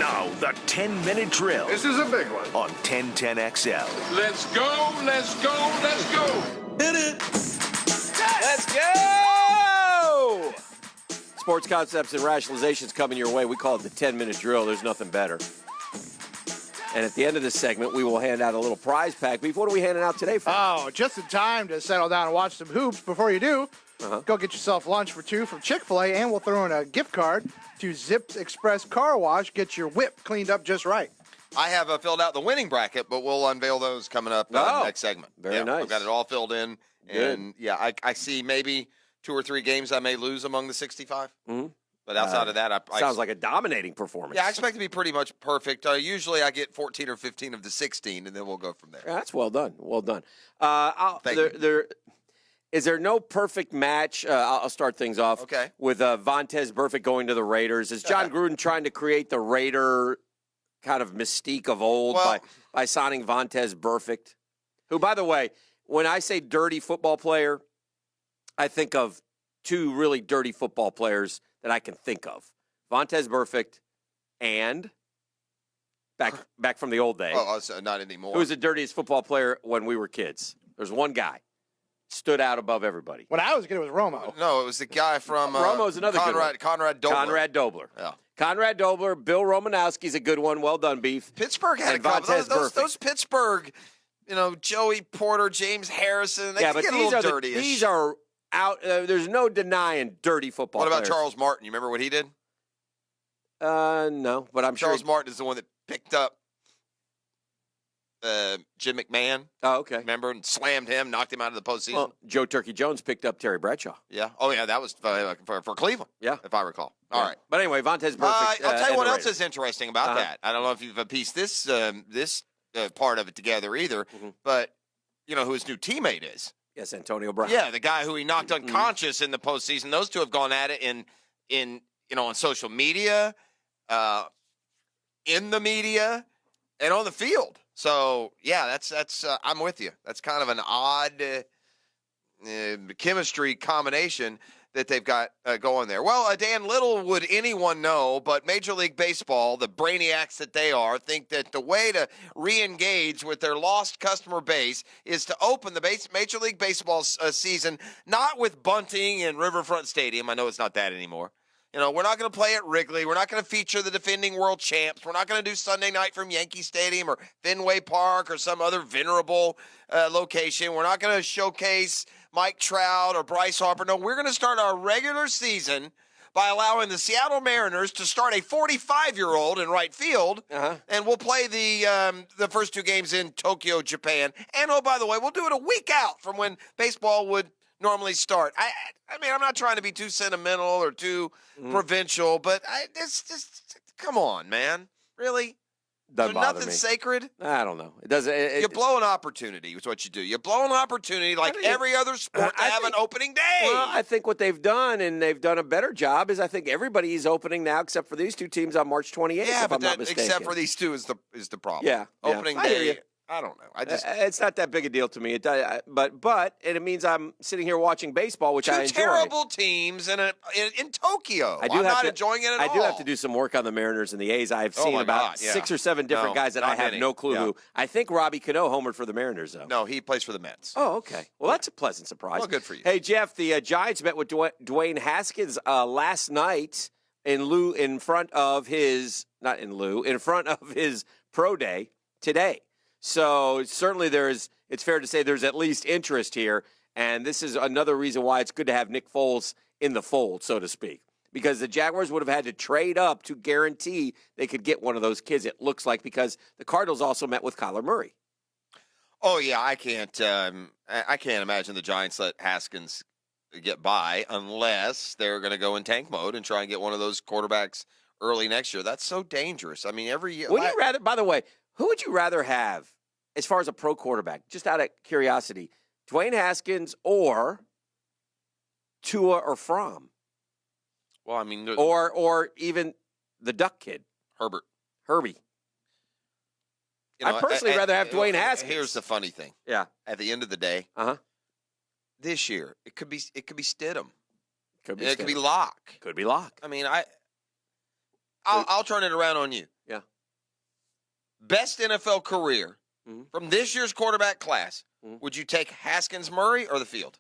Now, the 10-minute drill. This is a big one. On 1010XL. Let's go, let's go, let's go. Hit it. Let's go! Sports concepts and rationalizations coming your way. We call it the 10-minute drill. There's nothing better. And at the end of this segment, we will hand out a little prize pack. Beef, what are we handing out today for? Oh, just in time to settle down and watch some hoops. Before you do, go get yourself lunch for two from Chick-fil-A, and we'll throw in a gift card to Zips Express Car Wash. Get your whip cleaned up just right. I have filled out the winning bracket, but we'll unveil those coming up next segment. Very nice. I've got it all filled in. Good. And, I see maybe 2 or 3 games I may lose among the 65. Mm-hmm. But outside of that, sounds like a dominating performance. Yeah, I expect to be pretty much perfect. Usually I get 14 or 15 of the 16, and then we'll go from there. Yeah, that's well done. Well done. Is there no perfect match? I'll start things off with Vontaze Burfict going to the Raiders. Is John Gruden trying to create the Raider kind of mystique of old by signing Vontaze Burfict? Who, by the way, when I say dirty football player, I think of 2 really dirty football players that I can think of. Vontaze Burfict and back from the old days. Oh, so not anymore. Who was the dirtiest football player when we were kids? There's one guy. Stood out above everybody. When I was a kid, it was Romo. No, it was the guy from Romo's another good one. Conrad Dobler. Conrad Dobler. Yeah. Conrad Dobler. Bill Romanowski's a good one. Well done, Beef. Pittsburgh had a couple. Those Pittsburgh, Joey Porter, James Harrison, they get a little dirty. These are out. There's no denying dirty football players. What about players. Charles Martin? You remember what he did? No, but I'm sure Charles Martin is the one that picked up Jim McMahon. Oh, okay. Remember, and slammed him, knocked him out of the postseason. Well, Joe Turkey Jones picked up Terry Bradshaw. Yeah. Oh, yeah, that was for Cleveland. Yeah. If I recall. All right. But anyway, Vontaze Burfict. I'll tell you what else is interesting about that. I don't know if you've pieced this part of it together either, but you know who his new teammate is. Yes, Antonio Brown. Yeah, the guy who he knocked unconscious in the postseason. Those two have gone at it in on social media, in the media, and on the field. So yeah, that's I'm with you. That's kind of an odd chemistry combination that they've got going there. Well, Dan, little would anyone know, but Major League Baseball, the brainiacs that they are, think that the way to re-engage with their lost customer base is to open the Major League Baseball season not with bunting in Riverfront Stadium. I know it's not that anymore. We're not going to play at Wrigley. We're not going to feature the defending world champs. We're not going to do Sunday night from Yankee Stadium or Fenway Park or some other venerable location. We're not going to showcase Mike Trout or Bryce Harper. No, we're going to start our regular season by allowing the Seattle Mariners to start a 45-year-old in right field, and we'll play the first 2 games in Tokyo, Japan. And, oh, by the way, we'll do it a week out from when baseball would normally start. I mean, I'm not trying to be too sentimental or too provincial, but it's just come on, man. Really? Doesn't bother nothing me. Sacred? I don't know. It doesn't. You blow an opportunity is what you do. You blow an opportunity like every other sport to have an opening day. Well, I think what they've done, and they've done a better job, is I think everybody is opening now except for these 2 teams on March 28th. Yeah, if but I'm not mistaken. except for these 2 is the problem. Yeah. Opening I hear day. you. I don't know. It's not that big a deal to me. But it means I'm sitting here watching baseball, which I enjoy. 2 terrible teams in Tokyo. I'm not enjoying it at all. I do have to do some work on the Mariners and the A's. I've seen about 6 or 7 different guys that I have no clue who. I think Robbie Cano homered for the Mariners, though. No, he plays for the Mets. Oh, okay. Well, that's a pleasant surprise. Well, good for you. Hey, Jeff, the Giants met with Dwayne Haskins last night in front of his pro day today. So certainly it's fair to say there's at least interest here, and this is another reason why it's good to have Nick Foles in the fold, so to speak, because the Jaguars would have had to trade up to guarantee they could get one of those kids, it looks like, because the Cardinals also met with Kyler Murray. Oh, yeah, I can't imagine the Giants let Haskins get by unless they're going to go in tank mode and try and get one of those quarterbacks early next year. That's so dangerous. I mean, every year. Would you rather, by the way, who would you rather have as far as a pro quarterback, just out of curiosity, Dwayne Haskins or Tua or Fromm? Well, I mean, or even the Duck Kid, Herbie. I'd personally rather have Dwayne Haskins. Here's the funny thing. Yeah. At the end of the day, this year it could be Stidham. It could be Locke. Could be Locke. I mean, I'll turn it around on you. Yeah. best NFL career from this year's quarterback class, would you take Haskins Murray or the field?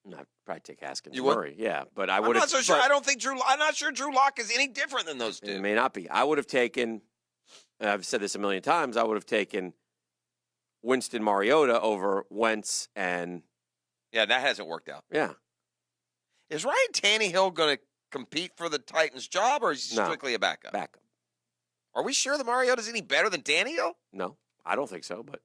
No, I'd probably take Haskins You would? Murray. Yeah, but I I'm would. not so sure. I'm not sure Drew Lock is any different than those two. It may not be. I would have taken. I've said this a million times. I would have taken Winston Mariota over Wentz and. Yeah, that hasn't worked out. Yeah. Is Ryan Tannehill going to compete for the Titans' job, or is he strictly a backup? Backup. Are we sure that Mariota's any better than Tannehill? No, I don't think so. But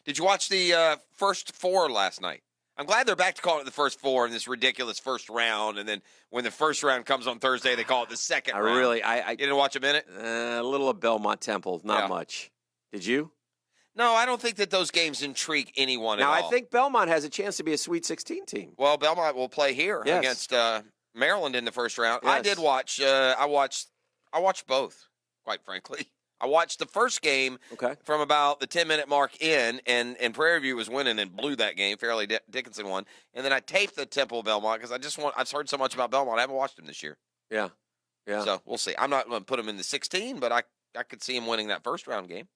Did you watch the first four last night? I'm glad they're back to calling it the first four in this ridiculous first round, and then when the first round comes on Thursday, they call it the second round. You didn't watch a minute? A little of Belmont Temple, not much. Did you? No, I don't think that those games intrigue anyone now, at all. I think Belmont has a chance to be a Sweet 16 team. Well, Belmont will play here against Maryland in the first round. Yes. I did watch. I watched both, quite frankly. I watched the first game from about the 10-minute mark in, and Prairie View was winning and blew that game. Fairleigh Dickinson won. And then I taped the Temple Belmont because I've heard so much about Belmont. I haven't watched them this year. Yeah. So we'll see. I'm not going to put them in the 16, but I could see them winning that first round game.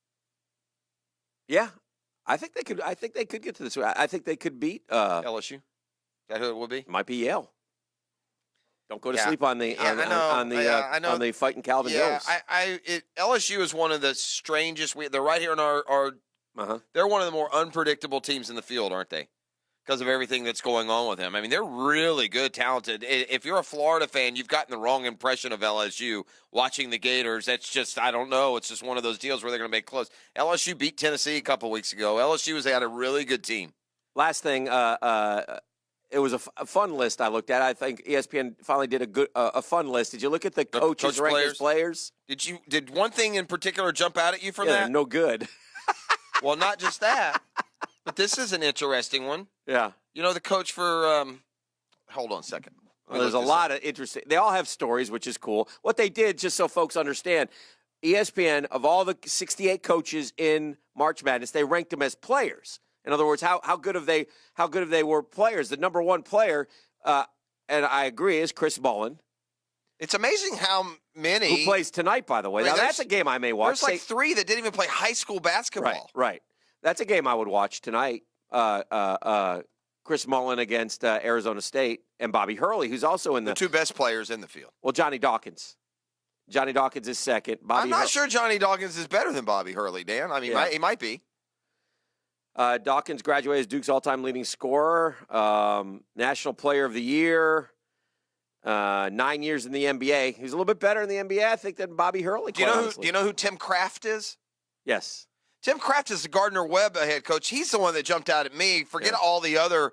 Yeah. I think they could. I think they could get to this. I think they could beat LSU. Is that who it would be? Might be Yale. Don't go to sleep on the on the fighting Calvin Hills. LSU is one of the strangest. They're right here in our. They're one of the more unpredictable teams in the field, aren't they? Because of everything that's going on with them. I mean, they're really good, talented. If you're a Florida fan, you've gotten the wrong impression of LSU watching the Gators. That's just, I don't know. It's just one of those deals where they're going to make close. LSU beat Tennessee a couple weeks ago. LSU had a really good team. Last thing, it was a fun list I looked at. I think ESPN finally did a fun list. Did you look at the coaches ranked players? Did one thing in particular jump out at you from that? They're no good. Well, not just that, but this is an interesting one. Yeah. You know, the coach for hold on a second. Well, there's a lot of interesting. They all have stories, which is cool. What they did, just so folks understand, ESPN, of all the 68 coaches in March Madness, they ranked them as players. In other words, how good of they were players. The number one player, and I agree, is Chris Mullen. It's amazing how many. Who plays tonight, by the way. Now, that's a game I may watch. There's like three that didn't even play high school basketball. Right. That's a game I would watch tonight. Chris Mullen against Arizona State and Bobby Hurley, who's also in the two best players in the field. Well, Johnny Dawkins. Johnny Dawkins is second. I'm not sure Johnny Dawkins is better than Bobby Hurley, Dan. I mean, he might be. Dawkins graduated as Duke's all-time leading scorer, National Player of the Year, 9 years in the NBA. He's a little bit better in the NBA, I think, than Bobby Hurley. Do you know who Tim Kraft is? Yes. Tim Kraft is the Gardner-Webb head coach. He's the one that jumped out at me. Forget all the other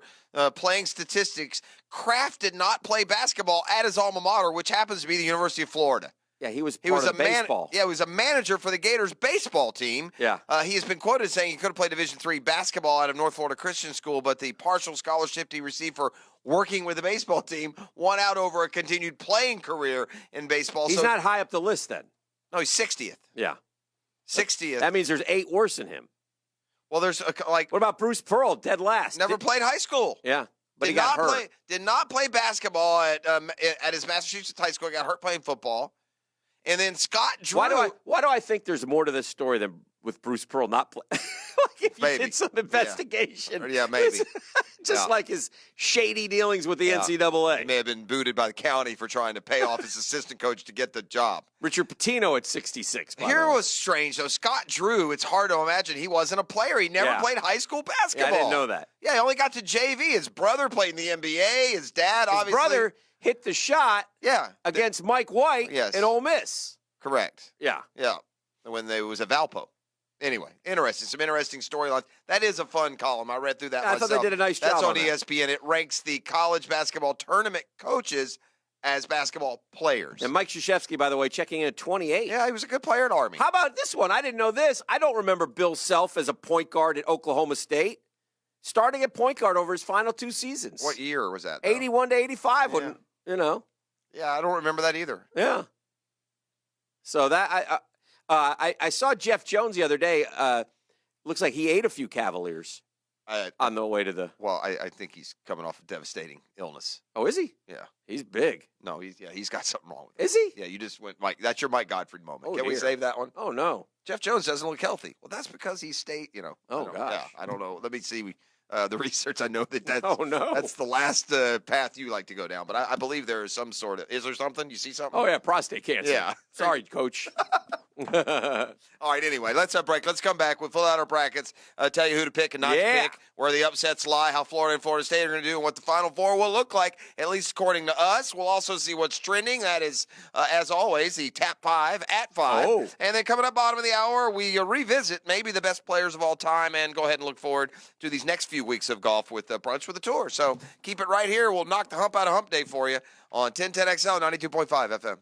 playing statistics. Kraft did not play basketball at his alma mater, which happens to be the University of Florida. Yeah, he was baseball. He was a manager for the Gators baseball team. Yeah. He has been quoted saying he could have played Division III basketball out of North Florida Christian School, but the partial scholarship he received for working with the baseball team won out over a continued playing career in baseball. He's not high up the list then. No, he's 60th. Yeah. 60th. That means there's 8 worse than him. Well, there's What about Bruce Pearl, dead last? Never played high school. Yeah. But he got hurt. Did not play basketball at his Massachusetts high school. He got hurt playing football. And then Scott Drew. Why do I think there's more to this story than with Bruce Pearl not play? Like if you did some investigation. Yeah, maybe. Just like his shady dealings with the NCAA. He may have been booted by the county for trying to pay off his assistant coach to get the job. Richard Pitino at 66. Here was strange, though. Scott Drew, it's hard to imagine he wasn't a player. He never played high school basketball. Yeah, I didn't know that. Yeah, he only got to JV. His brother played in the NBA. His dad, obviously. His brother hit the shot against Mike White in Ole Miss. Correct. Yeah. Yeah. When they was at Valpo. Anyway, interesting. Some interesting storylines. That is a fun column. I read through that myself. I thought they did a nice job. That's on that. ESPN. It ranks the college basketball tournament coaches as basketball players. And Mike Krzyzewski, by the way, checking in at 28. Yeah, he was a good player at Army. How about this one? I didn't know this. I don't remember Bill Self as a point guard at Oklahoma State, starting at point guard over his final 2 seasons. What year was that, though? 81 to 85, when, Yeah, I don't remember that either. Yeah. So that I saw Jeff Jones the other day. Looks like he ate a few Cavaliers. on the way to the. Well, I think he's coming off a devastating illness. Oh, is he? Yeah. He's big. No, he's got something wrong with him. Is he? Yeah, you just went, Mike. That's your Mike Godfrey moment. Oh, Can we dear. save that one? Oh, no. Jeff Jones doesn't look healthy. Well, that's because he stayed, Oh, gosh. Yeah, I don't know. Let me see. The research, I know that's, oh, no. That's the last path you like to go down. But I believe there is some sort of, is there something? You see something? Oh, yeah, prostate cancer. Yeah. Sorry, Coach. All right, anyway, let's break. Let's come back. We'll fill out our brackets, tell you who to pick and not to pick, where the upsets lie, how Florida and Florida State are going to do, and what the Final Four will look like, at least according to us. We'll also see what's trending. That is, as always, the Tap 5 at 5. Oh. And then coming up bottom of the hour, we revisit maybe the best players of all time and go ahead and look forward to these next few weeks of golf with Brunch with the Tour. So keep it right here. We'll knock the hump out of Hump Day for you on 1010XL 92.5 FM.